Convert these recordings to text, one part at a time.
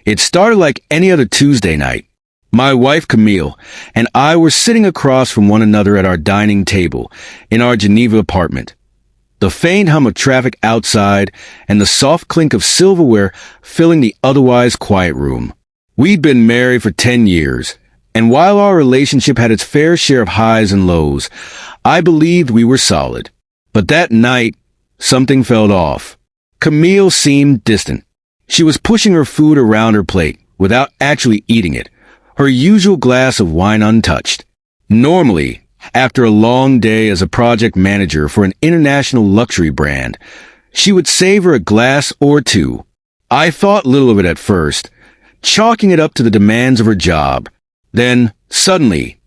It started like any other Tuesday night. My wife, Camille, and I were sitting across from one another at our dining table in our Geneva apartment. The faint hum of traffic outside and the soft clink of silverware filling the otherwise quiet room. We'd been married for 10 years, and while our relationship had its fair share of highs and lows, I believed we were solid. But that night, something felt off. Camille seemed distant. She was pushing her food around her plate without actually eating it, her usual glass of wine untouched. Normally, after a long day as a project manager for an international luxury brand, she would savor a glass or two. I thought little of it at first, chalking it up to the demands of her job. Then, suddenly,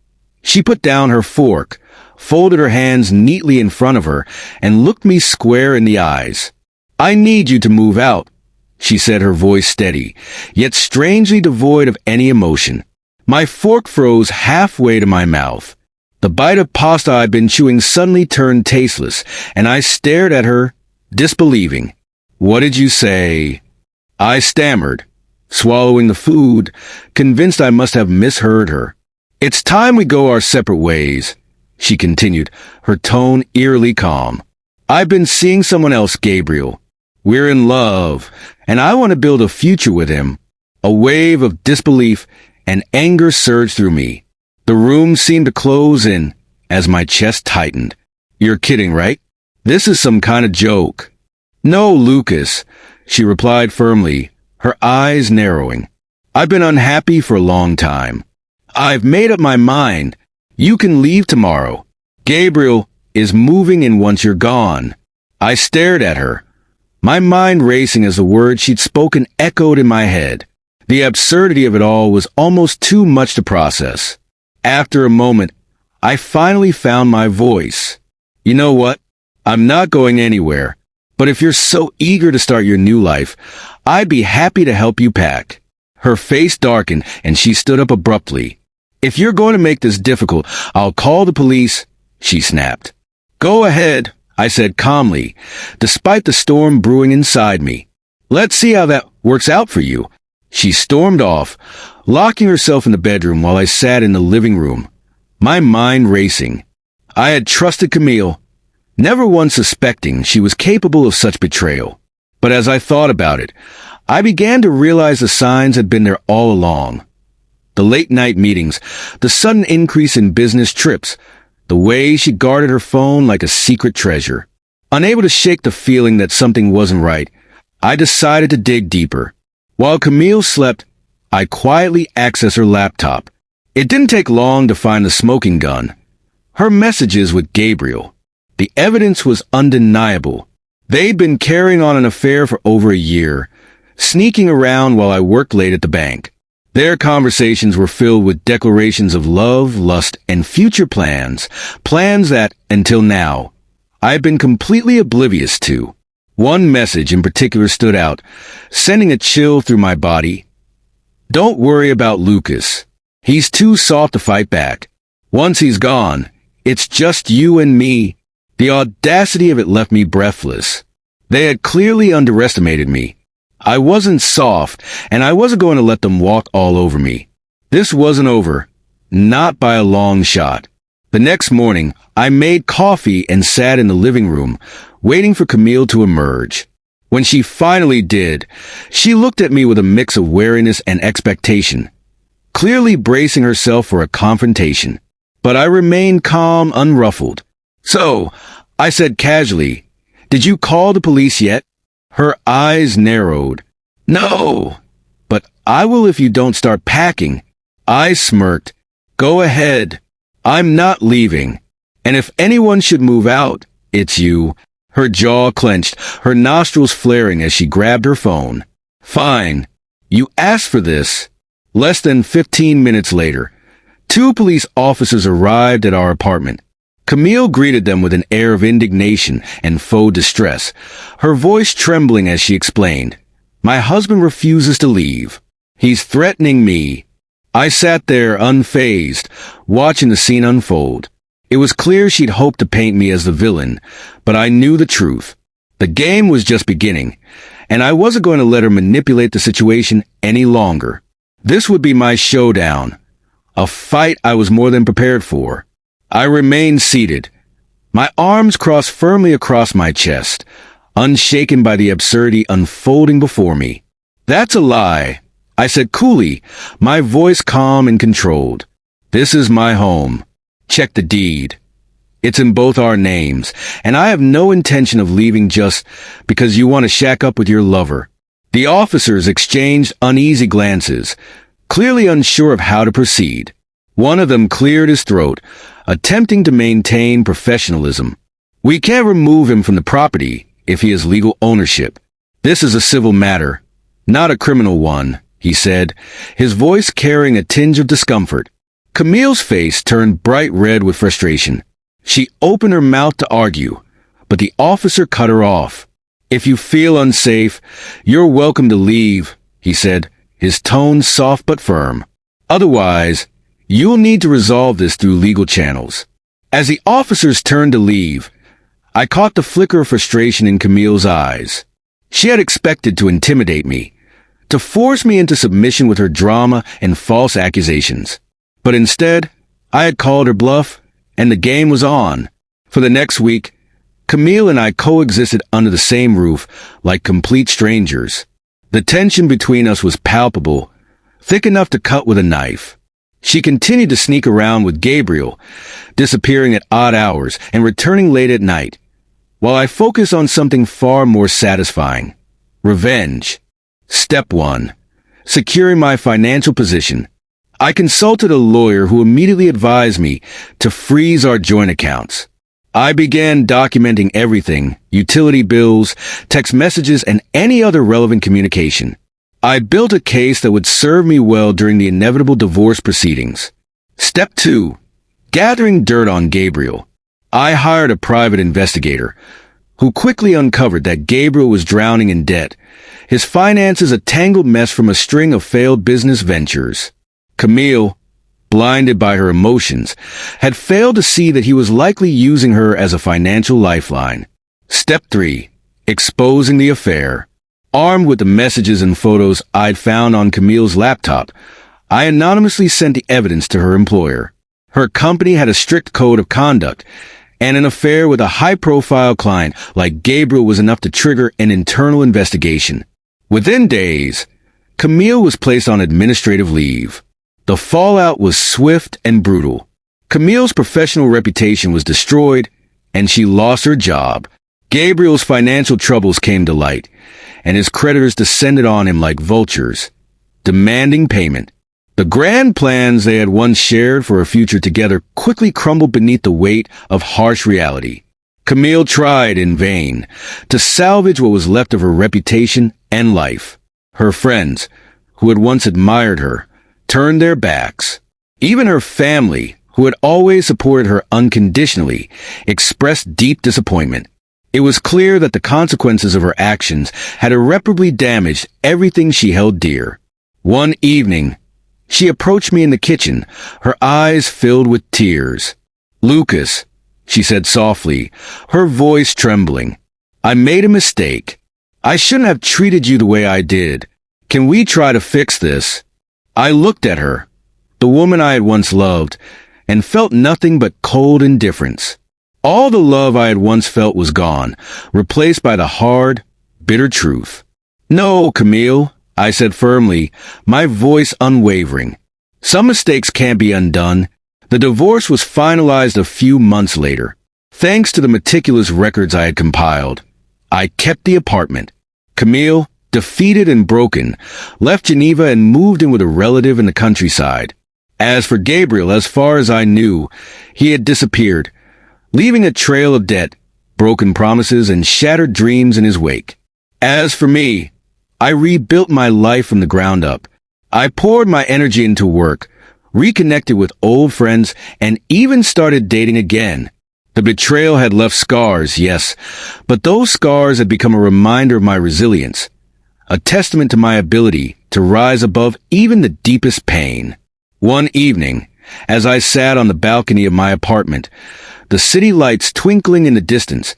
she put down her fork, folded her hands neatly in front of her, and looked me square in the eyes. "I need you to move out," she said, her voice steady, yet strangely devoid of any emotion. My fork froze halfway to my mouth. The bite of pasta I'd been chewing suddenly turned tasteless, and I stared at her, disbelieving. "What did you say?" I stammered, swallowing the food, convinced I must have misheard her. "It's time we go our separate ways," she continued, her tone eerily calm. "I've been seeing someone else, Gabriel. We're in love, and I want to build a future with him." A wave of disbelief and anger surged through me. The room seemed to close in as my chest tightened. "You're kidding, right? This is some kind of joke." "No, Lucas," she replied firmly, her eyes narrowing. "I've been unhappy for a long time. I've made up my mind. You can leave tomorrow. Gabriel is moving in once you're gone." I stared at her, my mind racing as the words she'd spoken echoed in my head. The absurdity of it all was almost too much to process. After a moment, I finally found my voice. "You know what? I'm not going anywhere, but if you're so eager to start your new life, I'd be happy to help you pack." Her face darkened, and she stood up abruptly. "If you're going to make this difficult, I'll call the police," she snapped. "Go ahead," I said calmly, despite the storm brewing inside me. "Let's see how that works out for you." She stormed off, locking herself in the bedroom while I sat in the living room, my mind racing. I had trusted Camille, never once suspecting she was capable of such betrayal. But as I thought about it, I began to realize the signs had been there all along. The late-night meetings, the sudden increase in business trips, the way she guarded her phone like a secret treasure. Unable to shake the feeling that something wasn't right, I decided to dig deeper. While Camille slept, I quietly accessed her laptop. It didn't take long to find the smoking gun. Her messages with Gabriel. The evidence was undeniable. They'd been carrying on an affair for over a year, sneaking around while I worked late at the bank. Their conversations were filled with declarations of love, lust, and future plans that, until now, I had been completely oblivious to. One message in particular stood out, sending a chill through my body. "Don't worry about Lucas. He's too soft to fight back. Once he's gone, it's just you and me." The audacity of it left me breathless. They had clearly underestimated me. I wasn't soft, and I wasn't going to let them walk all over me. This wasn't over, not by a long shot. The next morning, I made coffee and sat in the living room, waiting for Camille to emerge. When she finally did, she looked at me with a mix of wariness and expectation, clearly bracing herself for a confrontation. But I remained calm, unruffled. "So," I said casually, "did you call the police yet?" Her eyes narrowed. "No, but I will if you don't start packing." I smirked. "Go ahead. I'm not leaving. And if anyone should move out, it's you." Her jaw clenched, her nostrils flaring as she grabbed her phone. "Fine. You asked for this." Less than 15 minutes later, 2 police officers arrived at our apartment. Camille greeted them with an air of indignation and faux distress, her voice trembling as she explained, "My husband refuses to leave. He's threatening me." I sat there unfazed, watching the scene unfold. It was clear she'd hoped to paint me as the villain, but I knew the truth. The game was just beginning, and I wasn't going to let her manipulate the situation any longer. This would be my showdown, a fight I was more than prepared for. I remained seated, my arms crossed firmly across my chest, unshaken by the absurdity unfolding before me. "That's a lie," I said coolly, my voice calm and controlled. "This is my home. Check the deed. It's in both our names, and I have no intention of leaving just because you want to shack up with your lover." The officers exchanged uneasy glances, clearly unsure of how to proceed. One of them cleared his throat, attempting to maintain professionalism. "We can't remove him from the property if he has legal ownership. This is a civil matter, not a criminal one," he said, his voice carrying a tinge of discomfort. Camille's face turned bright red with frustration. She opened her mouth to argue, but the officer cut her off. "If you feel unsafe, you're welcome to leave," he said, his tone soft but firm. "Otherwise, you'll need to resolve this through legal channels." As the officers turned to leave, I caught the flicker of frustration in Camille's eyes. She had expected to intimidate me, to force me into submission with her drama and false accusations. But instead, I had called her bluff, and the game was on. For the next week, Camille and I coexisted under the same roof like complete strangers. The tension between us was palpable, thick enough to cut with a knife. She continued to sneak around with Gabriel, disappearing at odd hours and returning late at night, while I focused on something far more satisfying: revenge. Step 1. Securing my financial position. I consulted a lawyer who immediately advised me to freeze our joint accounts. I began documenting everything: utility bills, text messages, and any other relevant communication. I built a case that would serve me well during the inevitable divorce proceedings. Step 2. Gathering dirt on Gabriel. I hired a private investigator, who quickly uncovered that Gabriel was drowning in debt, his finances a tangled mess from a string of failed business ventures. Camille, blinded by her emotions, had failed to see that he was likely using her as a financial lifeline. Step 3. Exposing the affair. Armed with the messages and photos I'd found on Camille's laptop, I anonymously sent the evidence to her employer. Her company had a strict code of conduct, and an affair with a high-profile client like Gabriel was enough to trigger an internal investigation. Within days, Camille was placed on administrative leave. The fallout was swift and brutal. Camille's professional reputation was destroyed, and she lost her job. Gabriel's financial troubles came to light, and his creditors descended on him like vultures, demanding payment. The grand plans they had once shared for a future together quickly crumbled beneath the weight of harsh reality. Camille tried in vain to salvage what was left of her reputation and life. Her friends, who had once admired her, turned their backs. Even her family, who had always supported her unconditionally, expressed deep disappointment. It was clear that the consequences of her actions had irreparably damaged everything she held dear. One evening, she approached me in the kitchen, her eyes filled with tears. "Lucas," she said softly, her voice trembling, "I made a mistake. I shouldn't have treated you the way I did. Can we try to fix this?" I looked at her, the woman I had once loved, and felt nothing but cold indifference. All the love I had once felt was gone, replaced by the hard, bitter truth. "No, Camille," I said firmly, my voice unwavering. "Some mistakes can't be undone." The divorce was finalized a few months later. Thanks to the meticulous records I had compiled, I kept the apartment. Camille, defeated and broken, left Geneva and moved in with a relative in the countryside. As for Gabriel, as far as I knew, he had disappeared, leaving a trail of debt, broken promises, and shattered dreams in his wake. As for me, I rebuilt my life from the ground up. I poured my energy into work, reconnected with old friends, and even started dating again. The betrayal had left scars, yes, but those scars had become a reminder of my resilience, a testament to my ability to rise above even the deepest pain. One evening, as I sat on the balcony of my apartment, the city lights twinkling in the distance,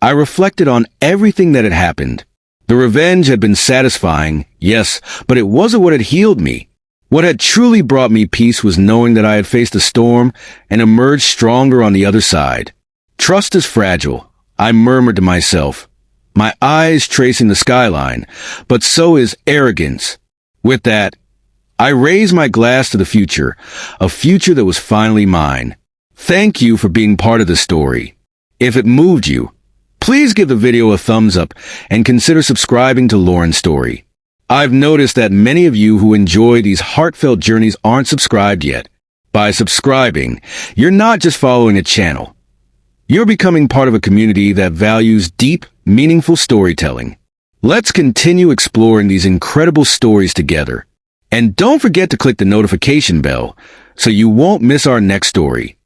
I reflected on everything that had happened. The revenge had been satisfying, yes, but it wasn't what had healed me. What had truly brought me peace was knowing that I had faced a storm and emerged stronger on the other side. Trust is fragile, I murmured to myself, my eyes tracing the skyline, but so is arrogance. With that, I raised my glass to the future, a future that was finally mine. Thank you for being part of the story. If it moved you, please give the video a thumbs up and consider subscribing to Lauren's Story. I've noticed that many of you who enjoy these heartfelt journeys aren't subscribed yet. By subscribing, you're not just following a channel. You're becoming part of a community that values deep, meaningful storytelling. Let's continue exploring these incredible stories together. And don't forget to click the notification bell so you won't miss our next story.